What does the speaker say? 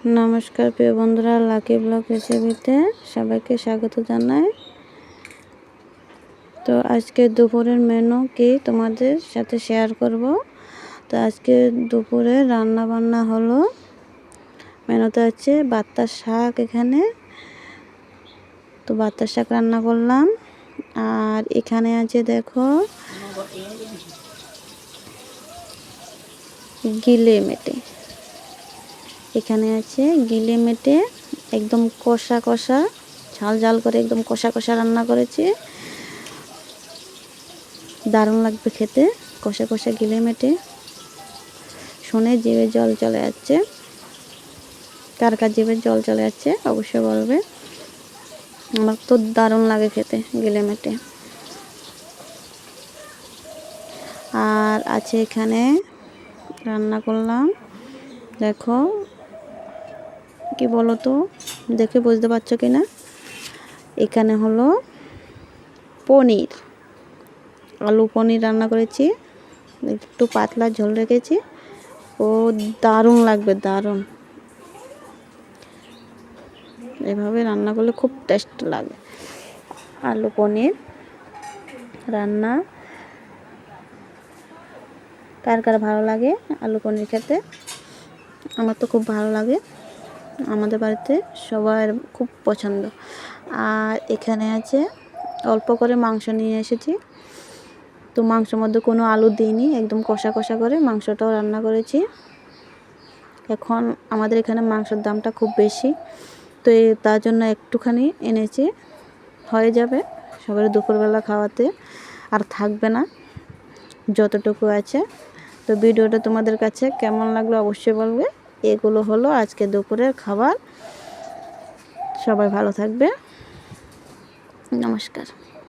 নমস্কার প্রিয় বন্ধুরা, লাকি ব্লগ রেসিপিতে সবাইকে স্বাগত জানাই। তো আজকে দুপুরের মেনু কি তোমাদের সাথে শেয়ার করব। তো আজকে দুপুরে রান্না বান্না হলো, মেনুতে আছে বাতার শাক। এখানে তো বাতার শাক রান্না করলাম। আর এখানে আছে দেখো গিলে মেটে, এখানে আছে গিলে মেটে একদম কষা কষা, ঝাল ঝাল করে একদম কষা কষা রান্না করেছি। দারুণ লাগবে খেতে, কষা কষা গিলে মেটে। শুনে জিভে জল চলে যাচ্ছে। কার কার জিভে জল চলে যাচ্ছে অবশ্যই বলবে। আমার তো দারুণ লাগে খেতে গিলে মেটে। আর আছে এখানে রান্না করলাম, দেখো কি বলো তো, দেখে বুঝতে পারছো কি না। এখানে হলো পনির, আলু পনির রান্না করেছি, একটু পাতলা ঝোল রেখেছি। ও দারুণ লাগবে, দারুণ। এভাবে রান্না করলে খুব টেস্ট লাগে আলু পনির রান্না। কার কার ভালো লাগে আলু পনির খেতে? আমার তো খুব ভালো লাগে, আমাদের বাড়িতে সবার খুব পছন্দ। আর এখানে আছে অল্প করে মাংস নিয়ে এসেছি। তো মাংসের মধ্যে কোনো আলু দিইনি, একদম কষা কষা করে মাংসটাও রান্না করেছি। এখন আমাদের এখানে মাংসের দামটা খুব বেশি, তো তার জন্য একটুখানি এনেছি, হয়ে যাবে সবার দুপুরবেলা খাওয়াতে, আর থাকবে না যতটুকু আছে। তো ভিডিওটা তোমাদের কাছে কেমন লাগলো অবশ্যই বলবে। এগুলো হলো আজকে দুপুরের খাবার। সবাই ভালো থাকবে, নমস্কার।